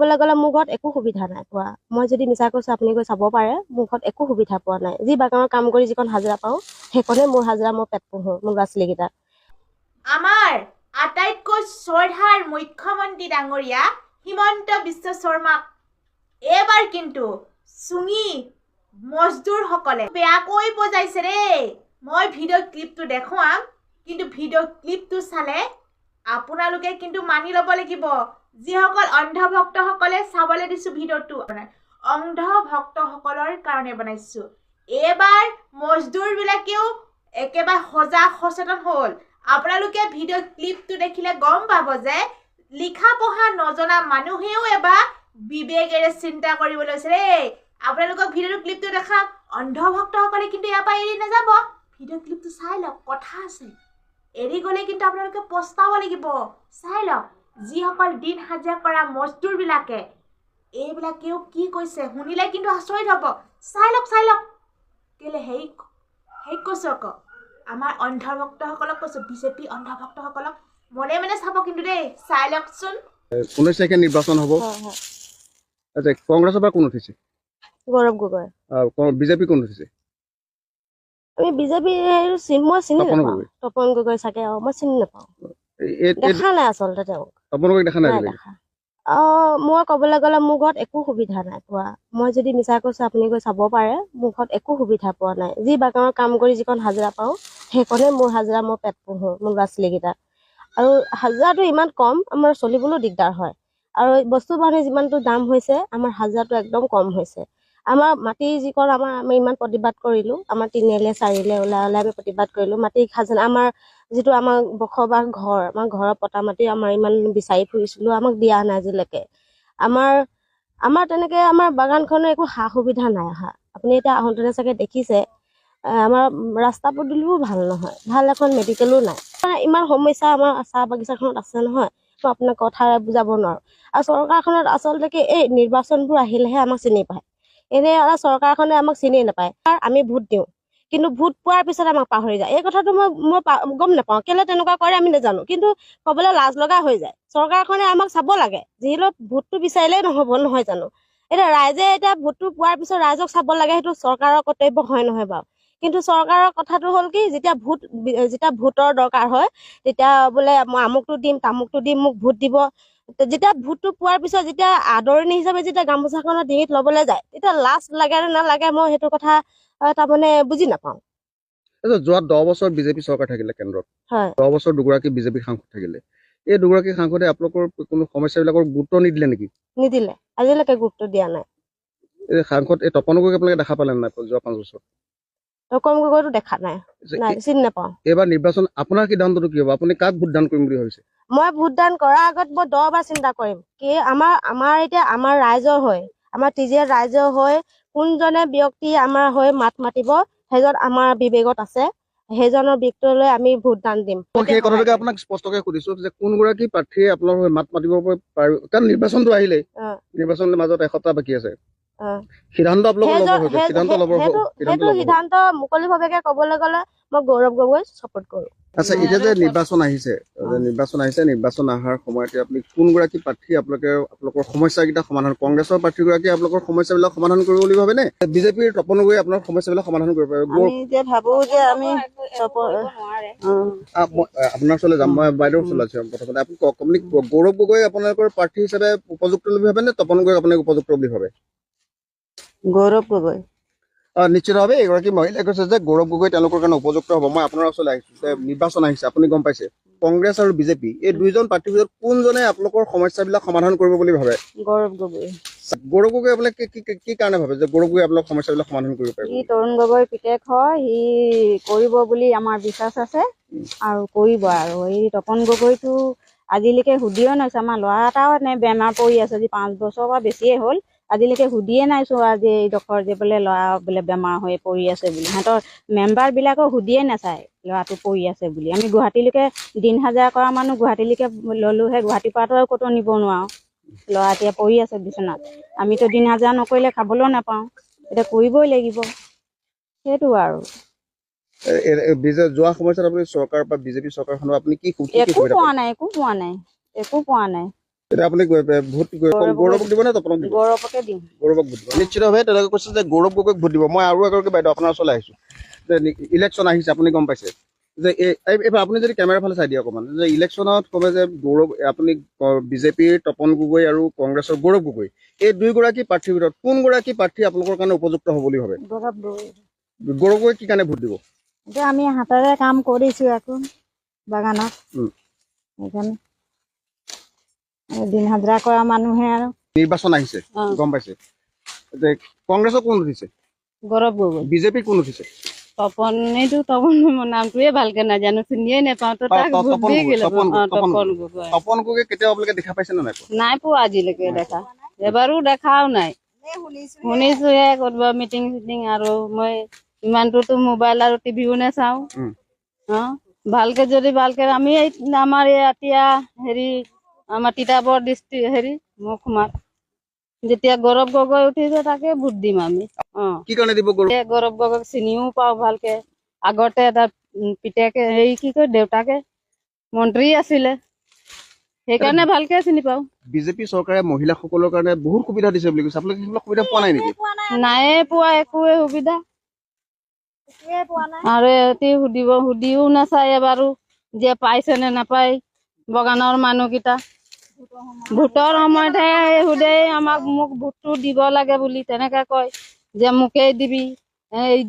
ক'বলৈ গ'লে মোৰ ঘৰত একো সুবিধা নাই পোৱা। মই যদি মিছা কৈছোঁ আপুনি গৈ চাব পাৰে, মোৰ ঘৰত একো সুবিধা পোৱা নাই। যি বাগানৰ কাম কৰি যিকণ হাজিৰা পাওঁ সেইকণে মোৰ হাজিৰা, মই পেট পোহোঁ মোৰ ল'ৰা ছোৱালীকেইটা। আমাৰ আটাইতকৈ শ্ৰদ্ধাৰ মুখ্যমন্ত্ৰী ডাঙৰীয়া হিমন্ত বিশ্ব শৰ্মাক এইবাৰ কিন্তু চুঙি মজদুৰসকলে বেয়াকৈ বজাইছে দেই। মই ভিডিঅ' ক্লিপটো দেখুৱাম, কিন্তু ভিডিঅ' ক্লিপটো চালে আপোনালোকে কিন্তু মানি ল'ব লাগিব। যিসকল অন্ধভক্তসকলে চাবলৈ দিছোঁ ভিডিঅ'টো, অন্ধভক্তসকলৰ কাৰণে বনাইছোঁ। এইবাৰ মজদুৰবিলাকেও একেবাৰে সজাগ সচেতন হ'ল। আপোনালোকে ভিডিঅ' ক্লিপটো দেখিলে গম পাব যে লিখা পঢ়া নজনা মানুহেও এবাৰ বিবেকেৰে চিন্তা কৰিব লৈছে দেই। আপোনালোকক ভিডিঅ'টো ক্লিপটো দেখাম। অন্ধভক্তসকলে কিন্তু ইয়াৰ পৰা এৰি নাযাব। ভিডিঅ' ক্লিপটো চাই লওক, কথা আছে। এৰি গ'লে কিন্তু আপোনালোকে পস্তাব লাগিব। চাই লওক, যিসকল দিন হাজিৰা কৰা মজদুৰবিলাকে এইবিলাকেও কি কৈছে শুনিলে কিন্তু আচৰিত হ'ব। চাই লওক। কেলে হেৰি কৈছোঁ আকৌ, আমাৰ অন্ধভক্তসকলক কৈছোঁ, বিজেপি অন্ধভক্তসকলক মনে মনে চাব কিন্তু দেই। চাই লওকচোন। 19 তাৰিখে নিৰ্বাচন হ'ব। আচ্ছা, কংগ্ৰেছৰ পৰা কোন উঠিছে? গৌৰৱ গগৈ। বিজেপি কোন উঠিছে? আমি বিজেপি মই চিনি নাপাওঁ। তপন গগৈ চাগে, মই চিনি নাপাওঁ, দেখা নাই আচলতে তেওঁক। তপন গগৈ দেখা নাই দেখা। মই ক'বলৈ গ'লে মোৰ ঘৰত একো সুবিধা নাই পোৱা। মই যদি মিছা কৈছোঁ আপুনি গৈ চাব পাৰে, মোৰ ঘৰত একো সুবিধা পোৱা নাই। যি বাগানৰ কাম কৰি যিকণ হাজিৰা পাওঁ সেইকণে মোৰ হাজিৰা, মই পেট পোহোঁ মোৰ ল'ৰা ছোৱালীকেইটা। আৰু হাজিৰাটো ইমান কম, আমাৰ চলিবলৈও দিগদাৰ হয়। আৰু বস্তু বাহানি যিমানটো দাম হৈছে, আমাৰ হাজিৰাটো একদম কম হৈছে। আমাৰ মাটি যিকণ আমি ইমান প্ৰতিবাদ কৰিলোঁ, আমাৰ তিনিআলিয়ে চাৰিআলিয়ে ওলাই আমি প্ৰতিবাদ কৰিলোঁ। মাটি খাজানা, আমাৰ যিটো আমাৰ বসবাস ঘৰ, আমাৰ ঘৰৰ পটা মাটি আমাৰ ইমান বিচাৰি ফুৰিছিলোঁ, আমাক দিয়া নাই আজিলৈকে। আমাৰ তেনেকৈ আমাৰ বাগানখনৰ একো সা সুবিধা নাই অহা। আপুনি এতিয়া আহোঁতেনে চাগে দেখিছে, আমাৰ ৰাস্তা পদূলিও ভাল নহয়, ভাল এখন মেডিকেলো নাই। ইমান সমস্যা আমাৰ চাহ বাগিচাখনত আছে নহয়, মই আপোনাক কথাৰে বুজাব নোৱাৰোঁ। আৰু চৰকাৰখনত আচলতে কি, এই নিৰ্বাচনবোৰ আহিলেহে আমাক চিনি পায়। এনেই চৰকাৰখনে আমাক চিনি নাপায়। আমি ভোট দিওঁ, কিন্তু ভোট পোৱাৰ পিছত আমাক পাহৰি যায়। এই কথাটো মই গম নাপাওঁ, কেলে তেনেকুৱা কৰে আমি নাজানো, কিন্তু ক'বলৈ লাজ লগা হৈ যায়। চৰকাৰখনে আমাক চাব লাগে, যিহেতু ভোটটো বিচাৰিলেই নহয় জানো। এতিয়া ৰাইজে এতিয়া ভোটটো পোৱাৰ পিছত ৰাইজক চাব লাগে, সেইটো চৰকাৰৰ কৰ্তব্য হয় নহয় বাৰু। কিন্তু চৰকাৰৰ কথাটো হ'ল কি, যেতিয়া ভোটৰ দৰকাৰ হয়, তেতিয়া বোলে মই আমুকটো দিম তামুকটো দিম, মোক ভোট দিব। যেতিয়া ভোটটো পোৱাৰ পিছত যেতিয়া আদৰণি হিচাপে যেতিয়া গামোচাখনৰ ডিঙিত ল'বলৈ যায়, তেতিয়া লাজ লাগে নে নালাগে, মই সেইটো কথা তাৰমানে বুজি নাপাওঁ। যোৱা 10 বছৰ বিজেপি চৰকাৰ থাকিলে কেন্দ্ৰত, 10 বছৰ দুগৰাকী বিজেপি সাংসদ থাকিলে। এই দুগৰাকী সাংসদে আপোনালোকৰ কোনো সমস্যাবিলাকৰ গুৰুত্ব নিদিলে নেকি? নিদিলে, আজিলৈকে গুৰুত্ব দিয়া নাই। এই সাংসদ এই তপন গগৈক আপোনালোকে দেখা পালে নাই যোৱা 5 বছৰ? তপন গগৈতো দেখা নাই, চিনি নাপাওঁ। এইবাৰ নিৰ্বাচন আপোনাৰ সিদ্ধান্তটো কি হ'ব? আপুনি কাক ভোটদান কৰিম বুলি ভাবিছে? মই ভোটদান কৰাৰ আগত মই 10 বাৰ চিন্তা কৰিম, কি আমাৰ এতিয়া আমাৰ ৰাইজৰ হৈ, আমাৰ টিজিএল ৰাইজৰ হৈ কোনজনে ব্যক্তি আমাৰ হৈ মাত মাতিব, সেইজন আমাৰ বিবেকত আছে, সেইজনৰ ব্যক্তিলৈ আমি ভোটদান দিম। সেই কথাটোকে আপোনাক স্পষ্টকৈ সুধিছো যে কোনগৰাকী প্ৰাৰ্থীয়ে আপোনাৰ হৈ মাত মাতিব পাৰিব, কাৰণ নিৰ্বাচনটো আহিলেই, নিৰ্বাচনৰ মাজত এসপ্তাহ বাকী আছে। সিদ্ধান্ত মুকলিভাৱে ক'বলৈ গ'লে মই গৌৰৱ গগৈ ছাপোৰ্ট কৰোঁ। আচ্ছা, এতিয়া যে নিৰ্বাচন আহিছে, নিৰ্বাচন অহাৰ সময়তে আপুনি কোনগৰাকী প্ৰাৰ্থী আপোনালোকৰ সমস্যাকেইটা সমাধান, কংগ্ৰেছৰ প্ৰাৰ্থীগৰাকীয়ে আপোনালোকৰ সমস্যাবিলাক সমাধান কৰিব বুলি ভাবে নে বিজেপিৰ তপন গগৈয়ে আপোনাৰ সমস্যাবিলাক সমাধান কৰিব পাৰিব? আপোনাৰ ওচৰলৈ যাম, মই বাইদেউৰ ওচৰলৈ আছো প্ৰথমতে। আপুনি কওক, গৌৰৱ গগৈ আপোনালোকৰ প্ৰাৰ্থী হিচাপে উপযুক্ত বুলি ভাবে নে তপন গগৈ আপোনাক উপযুক্ত বুলি ভাবে? গৌৰৱ গগৈ নিশ্চিতভাৱে এগৰাকী মহিলাই কৈছে যে গৌৰৱ গগৈ তেওঁলোকৰ কাৰণে উপযুক্ত হ'ব। মই আপোনাৰ ওচৰলৈ আহিছো যে নিৰ্বাচন আহিছে, আপুনি গম পাইছে কংগ্ৰেছ আৰু বিজেপি এই দুইজন প্ৰাৰ্থীৰ ভিতৰত কোনজনে আপোনালোকৰ সমস্যাবিলাক সমাধান কৰিব বুলি ভাবে? গৌৰৱ গগৈ। গৌৰৱ গগৈ আপোনাক কি কাৰণে ভাবে যে গৌৰৱ গগৈ আপোনালোকৰ সমস্যাবিলাক সমাধান কৰিব পাৰিব? সি তৰুণ গগৈৰ পিতেক হয়, সি কৰিব বুলি আমাৰ বিশ্বাস আছে আৰু কৰিব। আৰু এই তপন গগৈটো আজিলৈকে সুধিও নাইছো, আমাৰ ল'ৰা এটাও বেমাৰ পৰি আছে, আজি 5 বছৰ বা বেছিয়ে হ'ল, আজিলৈকে সুধিয়ে নাইছো আজি এইডোখৰ যে বোলে ল'ৰা বোলে বেমাৰ হৈ পৰি আছে বুলি। সিহঁতৰ মেম্বাৰবিলাকক সুধিয়ে নাচায় ল'ৰাটো পৰি আছে বুলি। আমি গুৱাহাটীলৈকে দিন হাজিৰা কৰা মানুহ গুৱাহাটীলৈকে ল'লোহে, গুৱাহাটীৰ পৰাতো আৰু ক'তো নিব নোৱাৰো। ল'ৰা এতিয়া পৰি আছে বিচনাত, আমিতো দিন হাজিৰা নকৰিলে খাবলৈও নাপাওঁ, এতিয়া কৰিবই লাগিব, সেইটো আৰু। যোৱা সময়ত আপুনি চৰকাৰ বা বিজেপি চৰকাৰখনৰ আপুনি কি একো পোৱা নাই। এতিয়া আপুনি ভোট গৌৰৱক দিব নে তপনক দিব? গৌৰৱকে দিম। গৌৰৱক ভোট দিব নিশ্চিতভাৱে। তেওঁলোকে কৈছে যে গৌৰৱ গগৈক ভোট দিব। মই আৰু এগৰাকী বাইদেউ আপোনাৰ ওচৰলৈ আহিছোঁ যে ইলেকশ্যন আহিছে, আপুনি গম পাইছে যে এইবাৰ আপুনি যদি কেমেৰাৰ ফালে চাই দিয়ে অকণমান, যে ইলেকশ্যনত ক'বে যে গৌৰৱ আপুনি বিজেপিৰ তপন গগৈ আৰু কংগ্ৰেছৰ গৌৰৱ গগৈ, এই দুয়োগৰাকী প্ৰাৰ্থীৰ ভিতৰত কোনগৰাকী প্ৰাৰ্থী আপোনালোকৰ কাৰণে উপযুক্ত হ'ব বুলি ভাবে? গৌৰৱ গগৈ কি কাৰণে ভোট দিব? এতিয়া আমি হাতেৰে কাম কৰিছোঁ আকৌ বাগানত, সেইকাৰণে দিন হাজিৰা কৰা মানুহে আৰু। নিৰ্বাচন আহিছে, গম পাইছে যে কংগ্ৰেছৰ কোন উঠিছে? গৌৰৱ গগৈ। বিজেপিৰ কোন উঠিছে? তপন নামটোৱে ভালকে নাজানো, চিনিয়ে নাপাওঁ। তো তাক ভোট দি গেলো। তপন গগৈ কেতিয়াও আপোনালোকে দেখা পাইছে নে নাই? নাই পোৱা আজিলৈকে দেখা, এবাৰো দেখাও নাই। শুনিছোহে ক'ৰবাত মিটিং চিটিং, আৰু মই ইমানটোতো মোবাইল আৰু টিভিও নাচাওঁ। ভালকে যদি ভালকে আমি আমাৰ এতিয়া হেৰি আমাৰ তিতাবৰ ডিষ্ট্ৰিক্ট মহকুমাত যেতিয়া গৌৰৱ গগৈ উঠিছে তাকে ভোট দিম আমি। কি কাৰণে দিব? গৌৰৱ গগৈক চিনিও পাওঁ ভালকে। আগতে এটা পিতেকে কি কয় দেউতাকে মন্ত্ৰী আছিলে, সেইকাৰণে ভালকে চিনি পাওঁ। বিজেপি চৰকাৰে মহিলাসকলৰ কাৰণে বহুত সুবিধা দিছে বুলি কৈছে, আপোনালোকে সেইবিলাক সুবিধা পোৱা নাই নেকি? নাইয়ে পোৱা একোৱে সুবিধা, আৰু এটি সুধিও নাচায় এবাৰো যে পাইছে নে নাপায়। বাগানৰ মানুহকেইটা ভোটৰ সময়তহে সোধে মোক ভোটটো দিব লাগে বুলি, তেনেকে কয় যে মোকেই দিবি,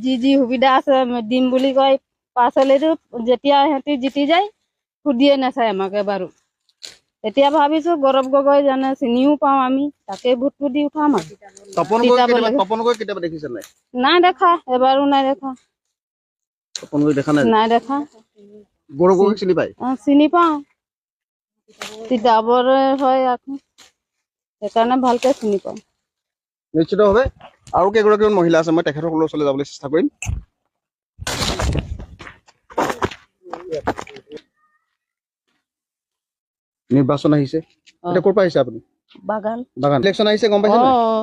যি সুবিধা আছে দিম বুলি কয়। পাচলিটো যেতিয়া সিহঁতি জিতি যায় সুধিয়ে নাচায় আমাক এবাৰো। এতিয়া ভাবিছো গৌৰৱ গগৈ জানে চিনিও পাওঁ আমি, তাকে ভোটটো দি উঠাম আৰু। তপন গগৈ কেতিয়াবা দেখিছে নাই? নাই দেখা, এবাৰো নাই দেখা। তপন গগৈ দেখা নাই? নাই দেখা। গৌৰৱ গগৈক চিনি পায়? চিনি পাওঁ, তিতাবৰে হয় আকৌ, সেইকাৰণে ভালকে চিনি পাওঁ। নিশ্চিতভাৱে আৰু কেইগৰাকীমান মহিলা আছে, মই তেখেতসকলৰ ওচৰলৈ যাবলৈ চেষ্টা কৰিম। নিৰ্বাচন আহিছে, এতিয়া ক'ৰ পৰা আহিছে আপুনি? বাগান। ইলেকশ্যন আহিছে, গম পাইছে?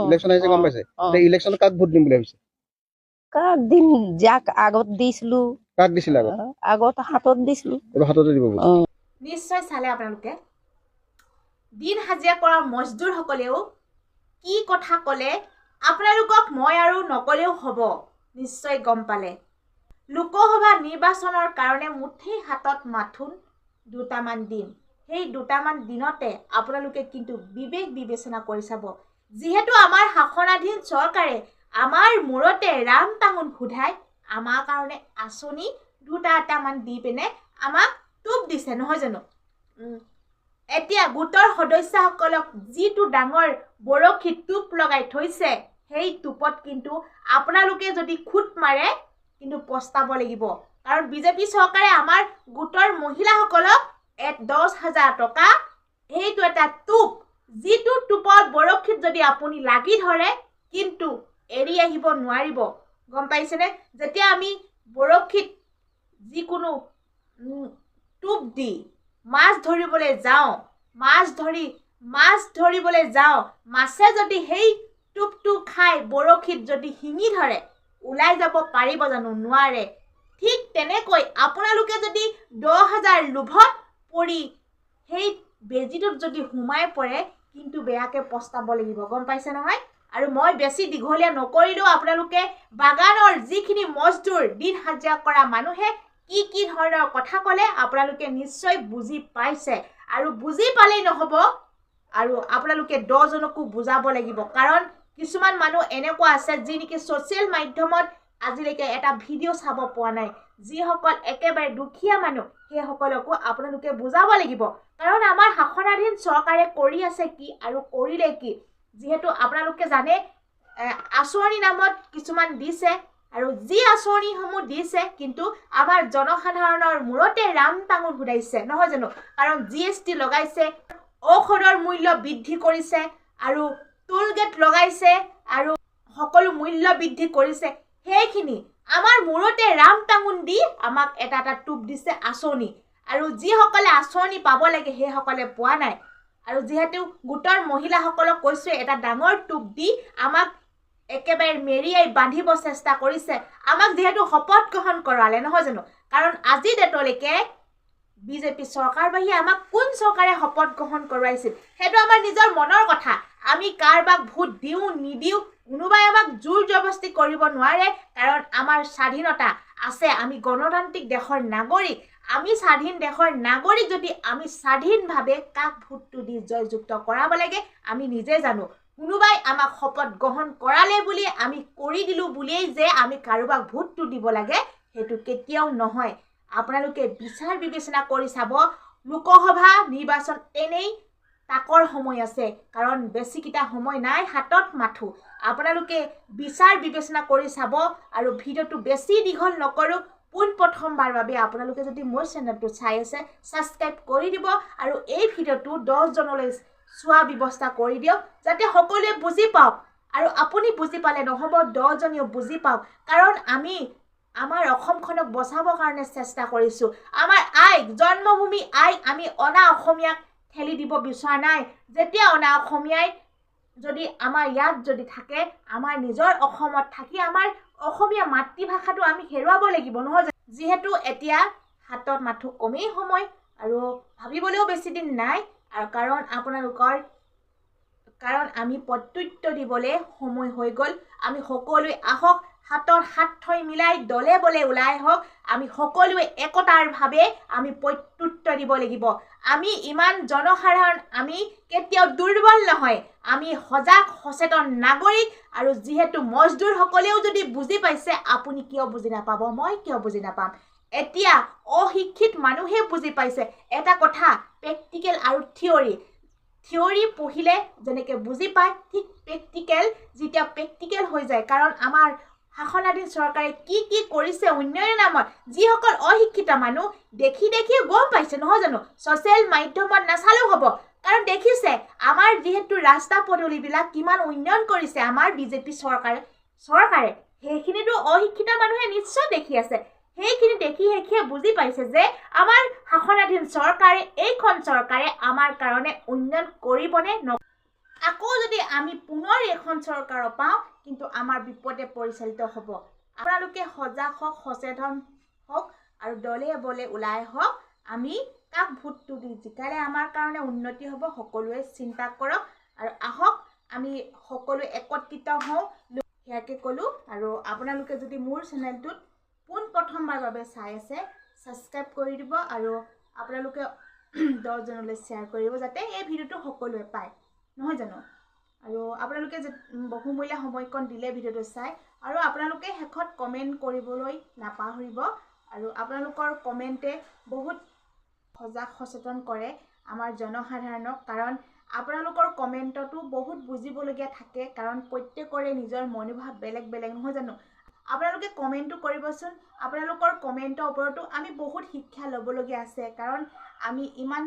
ইলেকশ্যন আহিছে, গম পাইছে? ইলেকশ্যনত কাক ভোট দিম বুলি ভাবিছে? কাক দিম? যাক আগত দিছিলো। কাক দিছিলে আগত? আগত হাতত দিছিলো, এইবাৰ হাততে দিব। নিশ্চয় চালে আপোনালোকে দিন হাজিৰা কৰা মজদুৰ সকলেও কি কথা ক'লে, আপোনালোকক মই আৰু নকলেও হ'ব, নিশ্চয় গম পালে। লোকসভা নিৰ্বাচনৰ কাৰণে মুঠেই হাতত মাথোন দুটামান দিন। সেই দুটামান দিনতে আপোনালোকে কিন্তু বিবেক বিবেচনা কৰি চাব। যিহেতু আমাৰ শাসনাধীন চৰকাৰে আমাৰ মূৰতে ৰাম টাঙোন সোধাই আমাৰ কাৰণে আঁচনি দুটামান দি পিনে আমাক টোপ দিছে, নহয় জানো? এতিয়া গোটৰ সদস্যসকলক যিটো ডাঙৰ বৰশী টোপ লগাই থৈছে, সেই টোপত কিন্তু আপোনালোকে যদি খুট মাৰে কিন্তু পস্তাব লাগিব। কাৰণ বিজেপি চৰকাৰে আমাৰ গোটৰ মহিলাসকলক 10,000 টকা, সেইটো এটা টোপ, যিটো টোপত বৰশীত যদি আপুনি লাগি ধৰে কিন্তু এৰি আহিব নোৱাৰিব, গম পাইছেনে? যেতিয়া আমি বৰশীত যিকোনো টোপ দি মাছ ধৰিবলৈ যাওঁ, মাছে যদি সেই টোপটো খাই বৰশীত যদি শিঙি ধৰে, ওলাই যাব পাৰিব জানো? নোৱাৰে। ঠিক তেনেকৈ আপোনালোকে যদি 10,000 লোভত পৰি সেই বেজীটোত যদি সোমাই পৰে কিন্তু বেয়াকে পস্তাব লাগিব, গম পাইছে নহয়? আৰু মই বেছি দীঘলীয়া নকৰিলেও আপোনালোকে বাগানৰ যিখিনি মজদুৰ দিন হাজিৰা কৰা মানুহে কি ধৰণৰ কথা ক'লে আপোনালোকে নিশ্চয় বুজি পাইছে। আৰু বুজি পালেই নহ'ব, আৰু আপোনালোকে 10জনকো বুজাব লাগিব। কাৰণ কিছুমান মানুহ এনেকুৱা আছে যি নেকি ছ'চিয়েল মাধ্যমত আজিলৈকে এটা ভিডিঅ' চাব পোৱা নাই। যিসকল একেবাৰে দুখীয়া মানুহ সেইসকলকো আপোনালোকে বুজাব লাগিব। কাৰণ আমাৰ শাসনাধীন চৰকাৰে কৰি আছে কি আৰু কৰিলে কি, যিহেতু আপোনালোকে জানে আঁচনি নামত কিছুমান দিছে, আৰু যি আঁচনিসমূহ দিছে কিন্তু আমাৰ জনসাধাৰণৰ মূৰতে ৰাম টাঙোন সুধাইছে, নহয় জানো? কাৰণ GST লগাইছে, ঔষধৰ মূল্য বৃদ্ধি কৰিছে, আৰু টোল গেট লগাইছে, আৰু সকলো মূল্য বৃদ্ধি কৰিছে। সেইখিনি আমাৰ মূৰতে ৰাম টাঙোন দি আমাক এটা টোপ দিছে আঁচনি, আৰু যিসকলে আঁচনি পাব লাগে সেইসকলে পোৱা নাই। আৰু যিহেতু গোটৰ মহিলাসকলক কৈছোঁ এটা ডাঙৰ টোপ দি আমাক একেবাৰে মেৰিয়াই বান্ধিব চেষ্টা কৰিছে, আমাক যিহেতু শপত গ্ৰহণ কৰালে, নহয় জানো? কাৰণ আজি ডেটলৈকে বিজেপি চৰকাৰ বাহিৰে আমাক কোন চৰকাৰে শপত গ্ৰহণ কৰোৱাইছিল সেইটো আমাৰ নিজৰ মনৰ কথা আমি কাৰোবাক ভোট দিওঁ নিদিওঁ কোনোবাই আমাক জোৰ জবস্তি কৰিব নোৱাৰে কাৰণ আমাৰ স্বাধীনতা আছে আমি গণতান্ত্ৰিক দেশৰ নাগৰিক আমি স্বাধীন দেশৰ নাগৰিক যদি আমি স্বাধীনভাৱে কাক ভোটটো দি জয়যুক্ত কৰাব লাগে আমি নিজে জানো কোনোবাই আমাক শপত গ্ৰহণ কৰালে বুলি আমি কৰি দিলোঁ বুলিয়েই যে আমি কাৰোবাক ভোটটো দিব লাগে সেইটো কেতিয়াও নহয় আপোনালোকে বিচাৰ বিবেচনা কৰি চাব লোকসভা নিৰ্বাচন এনেই তাকৰ সময় আছে কাৰণ বেছিকিটা সময় নাই হাতত মাথো আপোনালোকে বিচাৰ বিবেচনা কৰি চাব আৰু ভিডিঅ'টো বেছি দীঘল নকৰোঁ পোনপ্ৰথমবাৰ বাবে আপোনালোকে যদি মোৰ চেনেলটো চাই আছে ছাবস্ক্ৰাইব কৰি দিব আৰু এই ভিডিঅ'টো 10 জনলৈ চোৱা ব্যৱস্থা কৰি দিয়ক যাতে সকলোৱে বুজি পাওক আৰু আপুনি বুজি পালে নহ'ব 10 জনেও বুজি পাওক কাৰণ আমি আমাৰ অসমখনক বচাবৰ কাৰণে চেষ্টা কৰিছোঁ আমাৰ আইক জন্মভূমি আইক আমি অনা অসমীয়াক ঠেলি দিব বিচৰা নাই যেতিয়া অনা অসমীয়াই যদি আমাৰ ইয়াত যদি থাকে আমাৰ নিজৰ অসমত থাকি আমাৰ অসমীয়া মাতৃভাষাটো আমি হেৰুৱাব লাগিব নহয় যিহেতু এতিয়া হাতত মাথো কমেই সময় আৰু ভাবিবলৈও বেছি দিন নাই আৰু কাৰণ আমি প্ৰত্যুত্তৰ দিবলৈ সময় হৈ গ'ল আমি সকলোৱে আহক হাতৰ হাত থৈ মিলাই দলে বলে ওলাই হওক আমি সকলোৱে একতাৰভাৱে আমি প্ৰত্যুত্তৰ দিব লাগিব আমি ইমান জনসাধাৰণ আমি কেতিয়াও দুৰ্বল নহয় আমি সজাগ সচেতন নাগৰিক আৰু যিহেতু মজদুৰসকলেও যদি বুজি পাইছে আপুনি কিয় বুজি নাপাব মই কিয় বুজি নাপাম এতিয়া অশিক্ষিত মানুহে বুজি পাইছে এটা কথা প্ৰেক্টিকেল আৰু থিয়ৰী পঢ়িলে যেনেকৈ বুজি পায় ঠিক যেতিয়া প্ৰেক্টিকেল হৈ যায় কাৰণ আমাৰ শাসনাধীন চৰকাৰে কি কৰিছে উন্নয়নৰ নামত যিসকল অশিক্ষিত মানুহ দেখি গম পাইছে নহয় জানো ছ'চিয়েল মাধ্যমত নাচালেও হ'ব কাৰণ দেখিছে আমাৰ যিহেতু ৰাস্তা পদূলিবিলাক কিমান উন্নয়ন কৰিছে আমাৰ বিজেপি চৰকাৰে সেইখিনিতো অশিক্ষিত মানুহে নিশ্চয় দেখি আছে সেইখিনি দেখিয়ে বুজি পাইছে যে আমাৰ শাসনাধীন চৰকাৰে এইখন চৰকাৰে আমাৰ কাৰণে উন্নয়ন কৰিবনে আকৌ যদি আমি পুনৰ এখন চৰকাৰ পাওঁ কিন্তু আমাৰ বিপদে পৰিচালিত হ'ব আপোনালোকে সজাগ হওক সচেতন হওক আৰু দলে বলে ওলাই হওক আমি কাক ভোটটো দি জিকালে আমাৰ কাৰণে উন্নতি হ'ব সকলোৱে চিন্তা কৰক আৰু আহক আমি সকলোৱে একত্ৰিত হওঁ ইয়াকে ক'লোঁ আৰু আপোনালোকে যদি মোৰ চেনেলটোত পোনপ্ৰথমবাৰ বাবে চাই আছে ছাবস্ক্ৰাইব কৰি দিব আৰু আপোনালোকে 10 জনলৈ শ্বেয়াৰ কৰিব যাতে এই ভিডিঅ'টো সকলোৱে পায় নহয় জানো আৰু আপোনালোকে বহুমূলীয়া সময়কণ দিলে ভিডিঅ'টো চাই আৰু আপোনালোকে শেষত কমেণ্ট কৰিবলৈ নাপাহৰিব আৰু আপোনালোকৰ কমেণ্টে বহুত সজাগ সচেতন কৰে আমাৰ জনসাধাৰণক কাৰণ আপোনালোকৰ কমেণ্টতো বহুত বুজিবলগীয়া থাকে কাৰণ প্ৰত্যেকৰে নিজৰ মনোভাৱ বেলেগ নহয় জানো আপোনালোকে কমেণ্টটো কৰিবচোন আপোনালোকৰ কমেণ্টৰ ওপৰতো আমি বহুত শিক্ষা ল'বলগীয়া আছে কাৰণ আমি ইমান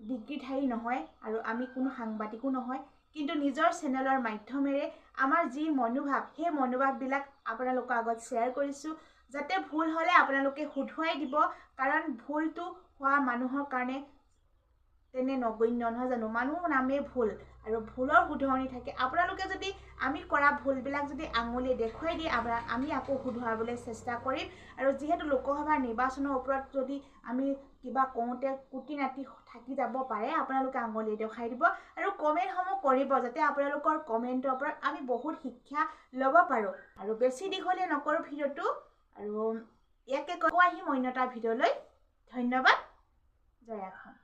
ডিগ্ৰীধাৰী নহয় আৰু আমি কোনো সাংবাদিকো নহয় কিন্তু নিজৰ চেনেলৰ মাধ্যমেৰে আমাৰ যি মনোভাৱ সেই মনোভাৱবিলাক আপোনালোকৰ আগত শ্বেয়াৰ কৰিছোঁ যাতে ভুল হ'লে আপোনালোকে শুধৰাই দিব কাৰণ ভুলটো হোৱা মানুহৰ কাৰণে তেনে নগণ্য নহয় জানো মানুহ নামেই ভুল আৰু ভুলৰ শুধৰণি থাকে আপোনালোকে যদি আমি কৰা ভুলবিলাক যদি আঙুলিয়ে দেখুৱাই দিয়ে আমি আকৌ শুধৰাবলৈ চেষ্টা কৰিম আৰু যিহেতু লোকসভা নিৰ্বাচনৰ ওপৰত যদি আমি কিবা কওঁতে কুটি নাটি থাকি যাব পাৰে আপোনালোকে আঙুলিয়ে দেখুৱাই দিব আৰু কমেণ্টসমূহ কৰিব যাতে আপোনালোকৰ কমেণ্টৰ ওপৰত আমি বহুত শিক্ষা ল'ব পাৰোঁ আৰু বেছি দীঘলীয়া নকৰোঁ ভিডিঅ'টো আৰু ইয়াকে কৈ আহিম অন্য এটা ভিডিঅ'লৈ ধন্যবাদ জয় অসম।